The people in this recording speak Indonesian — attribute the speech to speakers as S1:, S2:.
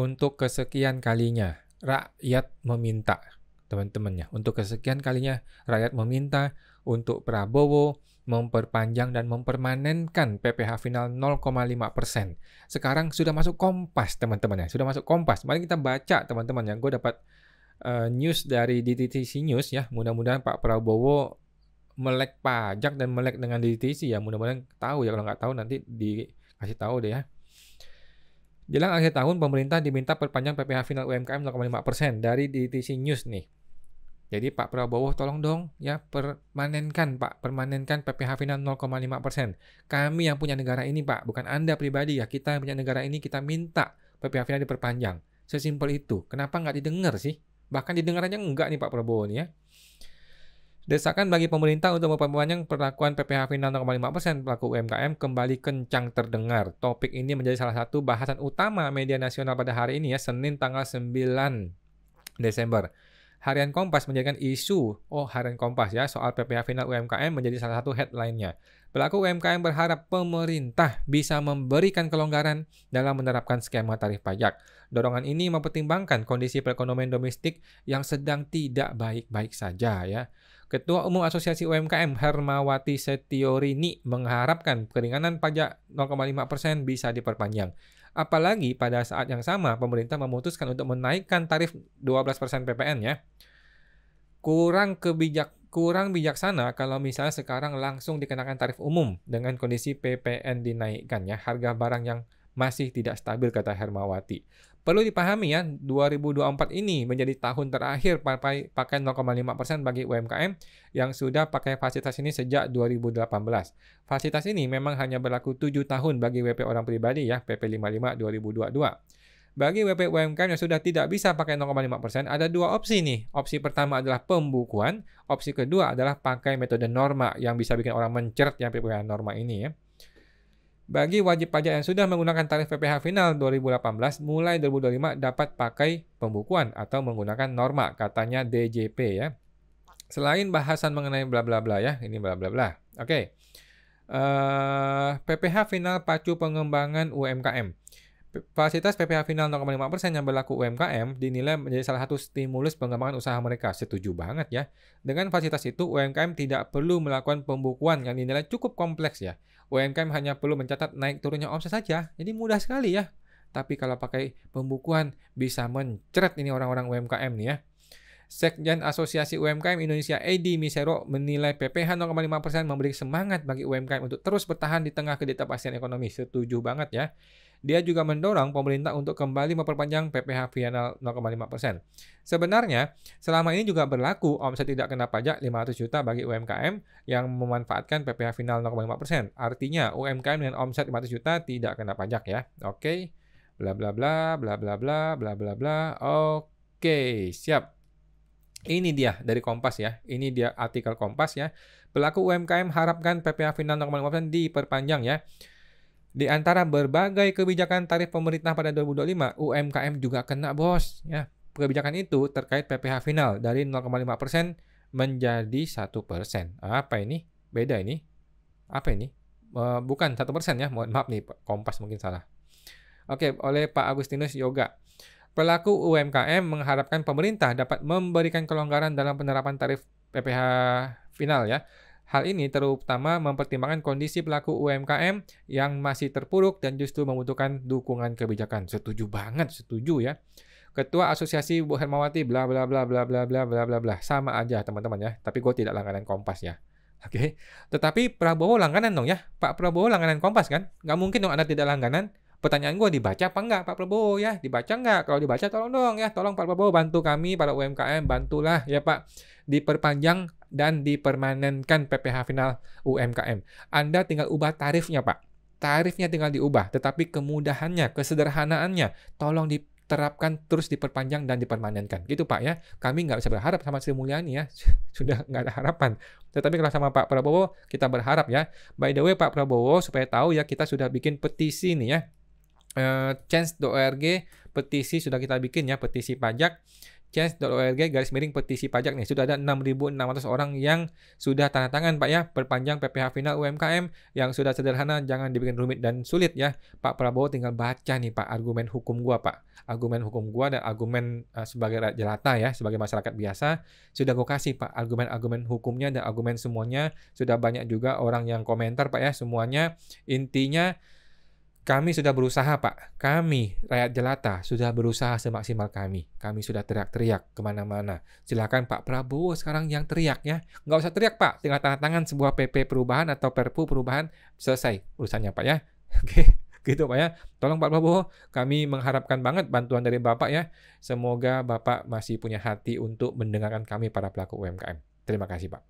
S1: untuk kesekian kalinya rakyat meminta, teman-temannya. Untuk kesekian kalinya rakyat meminta untuk Prabowo memperpanjang dan mempermanenkan PPh final 0,5%. Sekarang sudah masuk Kompas, teman-temannya. Sudah masuk Kompas. Mari kita baca, teman-teman. Yang gue dapat news dari DTTC News ya. Mudah-mudahan Pak Prabowo melek pajak dan melek dengan DTTC ya. Mudah-mudahan tahu ya. Kalau nggak tahu nanti dikasih tahu deh ya. Jelang akhir tahun, pemerintah diminta perpanjang PPh final UMKM 0,5% dari DTC News nih. Jadi Pak Prabowo tolong dong ya permanenkan PPh final 0,5%. Kami yang punya negara ini Pak, bukan Anda pribadi ya. Kita yang punya negara ini kita minta PPh final diperpanjang. Sesimpel itu. Kenapa nggak didengar sih? Bahkan didengar aja enggak nih Pak Prabowo nih ya. Desakan bagi pemerintah untuk memperpanjang perlakuan PPh final 0,5% pelaku UMKM kembali kencang terdengar. Topik ini menjadi salah satu bahasan utama media nasional pada hari ini ya, Senin tanggal 9 Desember. Harian Kompas menjadikan isu, Harian Kompas ya, soal PPh final UMKM menjadi salah satu headline-nya. Pelaku UMKM berharap pemerintah bisa memberikan kelonggaran dalam menerapkan skema tarif pajak. Dorongan ini mempertimbangkan kondisi perekonomian domestik yang sedang tidak baik-baik saja ya. Ketua Umum Asosiasi UMKM Hermawati Setiorini mengharapkan keringanan pajak 0,5% bisa diperpanjang. Apalagi pada saat yang sama pemerintah memutuskan untuk menaikkan tarif 12% PPN ya. Kurang bijaksana kalau misalnya sekarang langsung dikenakan tarif umum dengan kondisi PPN dinaikkan ya. Harga barang yang masih tidak stabil kata Hermawati. Perlu dipahami ya, 2024 ini menjadi tahun terakhir pakai 0,5% bagi UMKM yang sudah pakai fasilitas ini sejak 2018. Fasilitas ini memang hanya berlaku 7 tahun bagi WP orang pribadi ya, PP 55 2022. Bagi WP UMKM yang sudah tidak bisa pakai 0,5%, ada dua opsi nih. Opsi pertama adalah pembukuan, opsi kedua adalah pakai metode norma yang bisa bikin orang mencret yang PPh norma ini ya. Bagi wajib pajak yang sudah menggunakan tarif PPh final 2018, mulai 2025 dapat pakai pembukuan atau menggunakan norma, katanya DJP ya. Selain bahasan mengenai bla bla bla ya, ini bla bla bla. Oke. PPh final pacu pengembangan UMKM. Fasilitas PPh final 0,5% yang berlaku UMKM dinilai menjadi salah satu stimulus pengembangan usaha mereka. Setuju banget ya. Dengan fasilitas itu, UMKM tidak perlu melakukan pembukuan yang dinilai cukup kompleks ya. UMKM hanya perlu mencatat naik turunnya omset saja. Jadi mudah sekali ya. Tapi kalau pakai pembukuan bisa mencret ini orang-orang UMKM nih ya. Sekjen Asosiasi UMKM Indonesia Edi Misero menilai PPh 0,5% memberi semangat bagi UMKM untuk terus bertahan di tengah ketidakpastian ekonomi. Setuju banget ya. Dia juga mendorong pemerintah untuk kembali memperpanjang PPh final 0,5%. Sebenarnya, selama ini juga berlaku omset tidak kena pajak 500 juta bagi UMKM yang memanfaatkan PPh final 0,5%. Artinya, UMKM dengan omset 500 juta tidak kena pajak ya. Oke. Bla bla bla bla bla bla bla bla bla. Oke, siap. Ini dia dari Kompas ya. Ini dia artikel Kompas ya. Pelaku UMKM harapkan PPh final 0,5% diperpanjang ya. Di antara berbagai kebijakan tarif pemerintah pada 2025, UMKM juga kena bos ya. Kebijakan itu terkait PPh final dari 0,5% menjadi 1%. Apa ini? Beda ini. Apa ini? Bukan 1% ya. Mohon maaf nih, Kompas mungkin salah. Oke, oleh Pak Agustinus Yoga. Pelaku UMKM mengharapkan pemerintah dapat memberikan kelonggaran dalam penerapan tarif PPh final ya. Hal ini terutama mempertimbangkan kondisi pelaku UMKM yang masih terpuruk dan justru membutuhkan dukungan kebijakan. Setuju banget, setuju ya. Ketua Asosiasi Bu Hermawati bla bla bla bla bla bla bla bla bla. Sama aja teman-teman ya. Tapi gue tidak langganan Kompas ya. Oke. Tetapi Prabowo langganan dong ya. Pak Prabowo langganan Kompas kan? Nggak mungkin dong Anda tidak langganan. Pertanyaan gue, dibaca apa enggak Pak Prabowo ya? Dibaca enggak? Kalau dibaca tolong dong ya. Tolong Pak Prabowo bantu kami para UMKM. Bantulah ya Pak. Diperpanjang dan dipermanenkan PPh final UMKM. Anda tinggal ubah tarifnya Pak. Tarifnya tinggal diubah. Tetapi kemudahannya, kesederhanaannya tolong diterapkan terus diperpanjang dan dipermanenkan. Gitu Pak ya. Kami nggak bisa berharap sama Sri Mulyani ya. Sudah nggak ada harapan. Tetapi kalau sama Pak Prabowo kita berharap ya. By the way Pak Prabowo supaya tahu ya kita sudah bikin petisi nih ya. Change.org petisi sudah kita bikin ya, petisi pajak change.org/petisi pajak nih. Sudah ada 6.600 orang yang sudah tanda tangan Pak ya, perpanjang PPh final UMKM yang sudah sederhana, jangan dibikin rumit dan sulit ya. Pak Prabowo tinggal baca nih Pak argumen hukum gua Pak. Argumen hukum gua dan argumen sebagai rakyat jelata ya, sebagai masyarakat biasa, sudah gua kasih Pak argumen-argumen hukumnya dan argumen semuanya. Sudah banyak juga orang yang komentar Pak ya, semuanya. Intinya kami sudah berusaha Pak, kami rakyat jelata sudah berusaha semaksimal kami. Kami sudah teriak-teriak kemana-mana. Silakan Pak Prabowo sekarang yang teriak ya. Nggak usah teriak Pak, tinggal tanda tangan sebuah PP perubahan atau Perpu perubahan, selesai urusannya Pak ya. Oke, gitu Pak ya. Tolong Pak Prabowo, kami mengharapkan banget bantuan dari Bapak ya. Semoga Bapak masih punya hati untuk mendengarkan kami para pelaku UMKM. Terima kasih Pak.